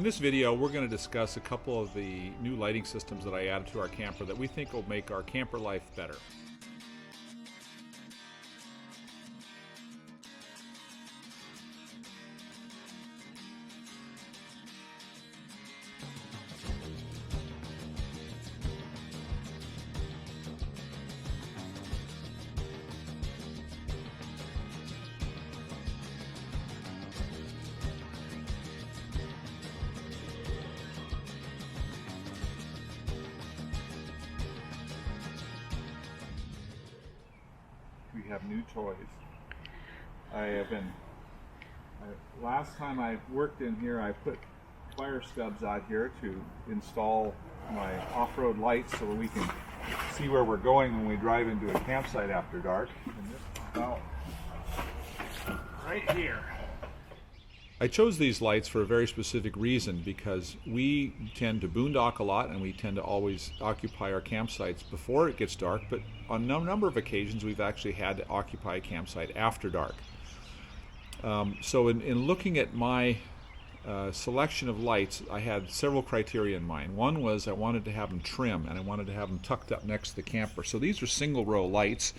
In this video, we're going to discuss a couple of the new lighting systems that I added to our camper that we think will make our camper life better. We have new toys. Last time I worked in here, I put wire stubs out here to install my off-road lights so that we can see where we're going when we drive into a campsite after dark. And this comes out right here. I chose these lights for a very specific reason, because we tend to boondock a lot and we tend to always occupy our campsites before it gets dark, but on a number of occasions we've actually had to occupy a campsite after dark. So in looking at my selection of lights, I had several criteria in mind. One was I wanted to have them trim and I wanted to have them tucked up next to the camper. So these are single row lights.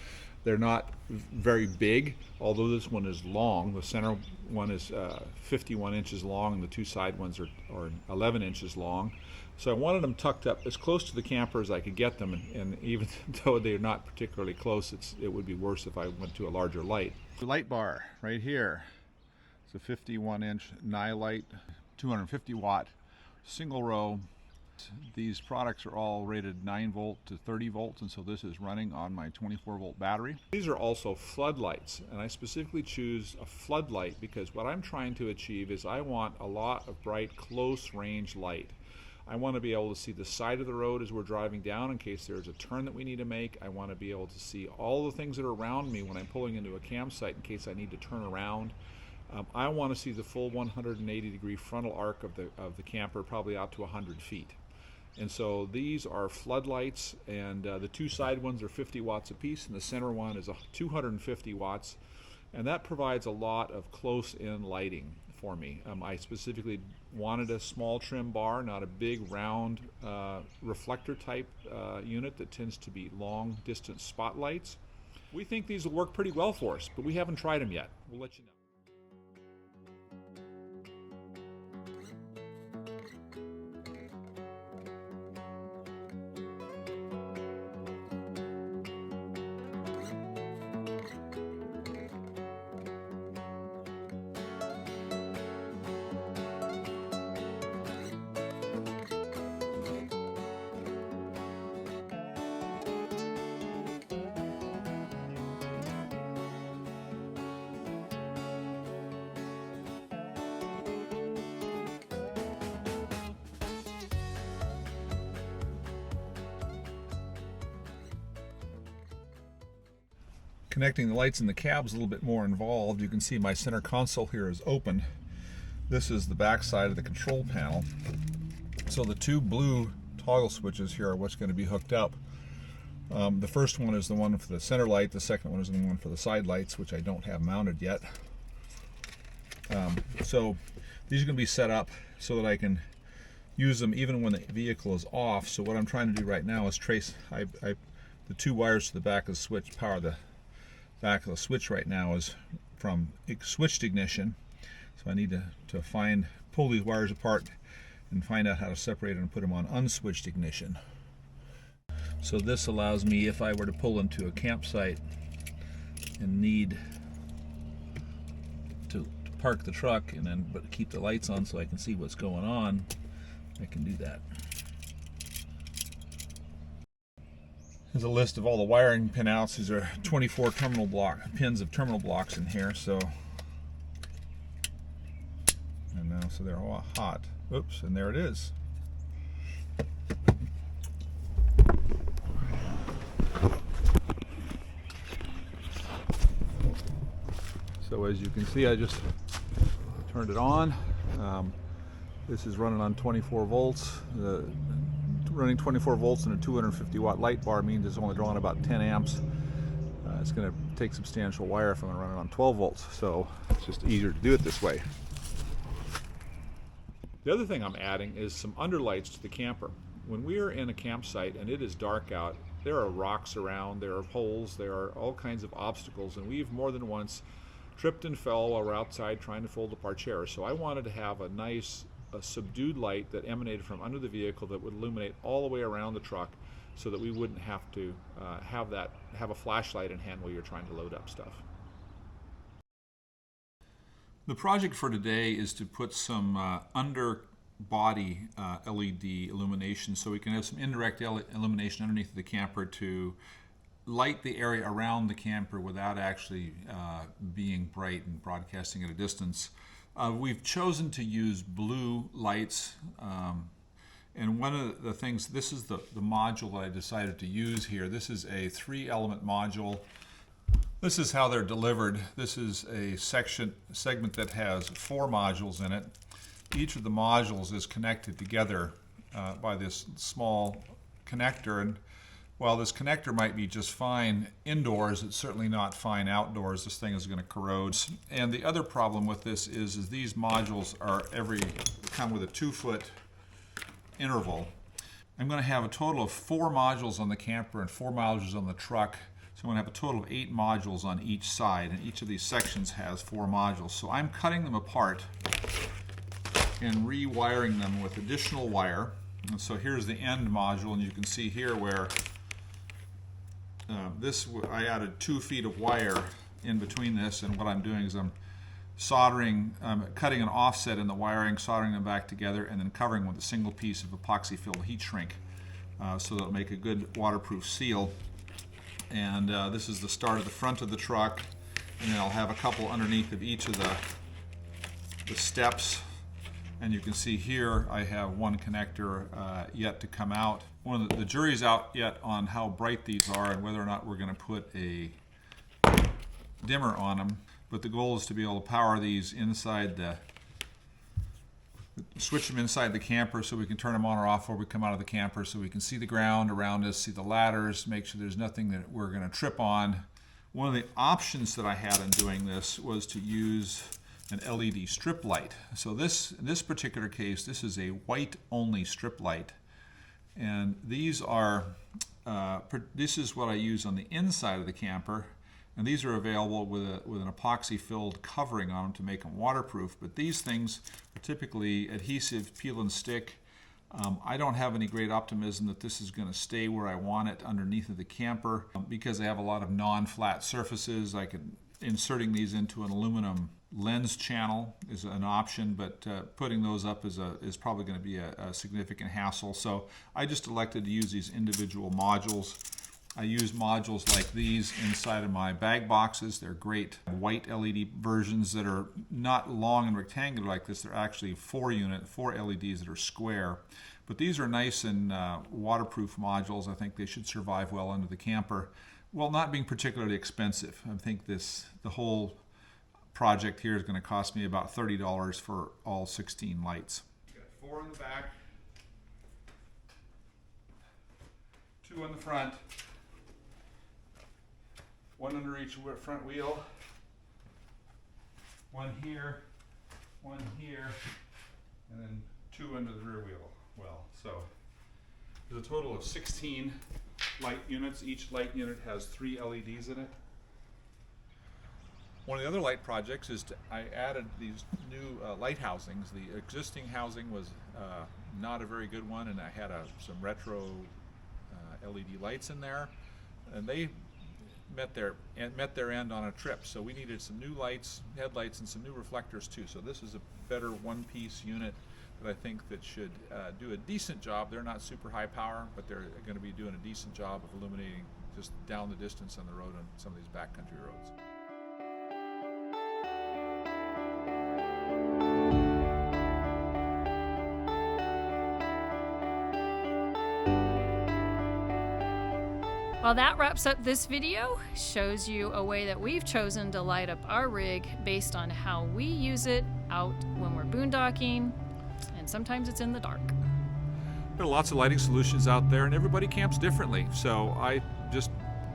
They're not very big, although this one is long. The center one is 51 inches long and the two side ones are 11 inches long. So I wanted them tucked up as close to the camper as I could get them, and even though they're not particularly close, it would be worse if I went to a larger light. The light bar right here, it's a 51 inch Nilight 250 watt single row. These products are all rated 9 volt to 30 volts, and so this is running on my 24 volt battery. These are also floodlights, and I specifically choose a floodlight because what I'm trying to achieve is I want a lot of bright close range light. I want to be able to see the side of the road as we're driving down in case there's a turn that we need to make. I want to be able to see all the things that are around me when I'm pulling into a campsite in case I need to turn around. I want to see the full 180 degree frontal arc of the camper, probably out to 100 feet. And so these are floodlights, and the two side ones are 50 watts apiece, and the center one is 250 watts, and that provides a lot of close-in lighting for me. I specifically wanted a small trim bar, not a big round reflector type unit that tends to be long distance spotlights. We think these will work pretty well for us, but we haven't tried them yet. We'll let you know. Connecting the lights in the cab is a little bit more involved. You can see my center console here is open. This is the back side of the control panel. So the two blue toggle switches here are what's going to be hooked up. The first one is the one for the center light. The second one is the one for the side lights, which I don't have mounted yet. So these are going to be set up so that I can use them even when the vehicle is off. So what I'm trying to do right now is trace the two wires to the back of the switch. Power the back of the switch right now is from switched ignition, so I need to pull these wires apart and find out how to separate it and put them on unswitched ignition. So this allows me, if I were to pull into a campsite and need to park the truck but keep the lights on so I can see what's going on, I can do that. Here's a list of all the wiring pinouts. These are 24 pins of terminal blocks in here. So they're all hot. Oops, and there it is. So as you can see, I just turned it on. This is running on 24 volts. Running 24 volts and a 250 watt light bar means it's only drawing about 10 amps. It's going to take substantial wire if I'm going to run it on 12 volts, so it's just easier to do it this way. The other thing I'm adding is some underlights to the camper. When we are in a campsite and it is dark out, there are rocks around, there are holes, there are all kinds of obstacles, and we've more than once tripped and fell while we're outside trying to fold up our chairs. So I wanted to have a nice subdued light that emanated from under the vehicle that would illuminate all the way around the truck, so that we wouldn't have to have a flashlight in hand while you're trying to load up stuff. The project for today is to put some underbody LED illumination, so we can have some indirect illumination underneath the camper to light the area around the camper without actually being bright and broadcasting at a distance. We've chosen to use blue lights, and one of the things, this is the module that I decided to use here. This is a 3-element module. This is how they're delivered. This is a segment that has 4 modules in it. Each of the modules is connected together by this small connector, and while this connector might be just fine indoors, it's certainly not fine outdoors. This thing is going to corrode. And the other problem with this is these modules are come with a 2-foot interval. I'm going to have a total of 4 modules on the camper and 4 modules on the truck. So I'm going to have a total of 8 modules on each side, and each of these sections has 4 modules. So I'm cutting them apart and rewiring them with additional wire. And so here's the end module, and you can see here where I added 2 feet of wire in between this, and what I'm doing is I'm cutting an offset in the wiring, soldering them back together, and then covering with a single piece of epoxy-filled heat shrink, so that it'll make a good waterproof seal. And this is the start of the front of the truck, and then I'll have a couple underneath of each of the steps. And you can see here I have 1 connector yet to come out. The jury's out yet on how bright these are and whether or not we're going to put a dimmer on them. But the goal is to be able to power these inside switch them inside the camper so we can turn them on or off before we come out of the camper, so we can see the ground around us, see the ladders, make sure there's nothing that we're going to trip on. One of the options that I had in doing this was to use an LED strip light. So in this particular case, this is a white only strip light, and these are this is what I use on the inside of the camper, and these are available with an epoxy filled covering on them to make them waterproof. But these things are typically adhesive, peel and stick. I don't have any great optimism that this is going to stay where I want it underneath of the camper, because I have a lot of non-flat surfaces. Inserting these into an aluminum lens channel is an option, but putting those up is probably going to be a significant hassle. So I just elected to use these individual modules. I use modules like these inside of my bag boxes. They're great white LED versions that are not long and rectangular like this. They're actually 4 LEDs that are square. But these are nice and waterproof modules. I think they should survive well under the camper, while not being particularly expensive. I think the whole project here is going to cost me about $30 for all 16 lights. You got 4 in the back, 2 on the front, 1 under each front wheel, 1 here, 1 here, and then 2 under the rear wheel. So there's a total of 16 light units. Each light unit has 3 LEDs in it. One of the other light projects is I added these new light housings. The existing housing was not a very good one, and I had some retro LED lights in there, and they met their end on a trip. So we needed some new lights, headlights, and some new reflectors too. So this is a better one-piece unit that I think that should do a decent job. They're not super high power, but they're going to be doing a decent job of illuminating just down the distance on the road on some of these backcountry roads. Well, that wraps up this video. Shows you a way that we've chosen to light up our rig based on how we use it out when we're boondocking, and sometimes it's in the dark. There are lots of lighting solutions out there, and everybody camps differently. So I just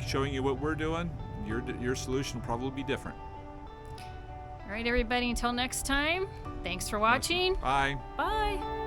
showing you what we're doing. Your solution will probably be different. All right, everybody, until next time, thanks for watching. Bye. Bye.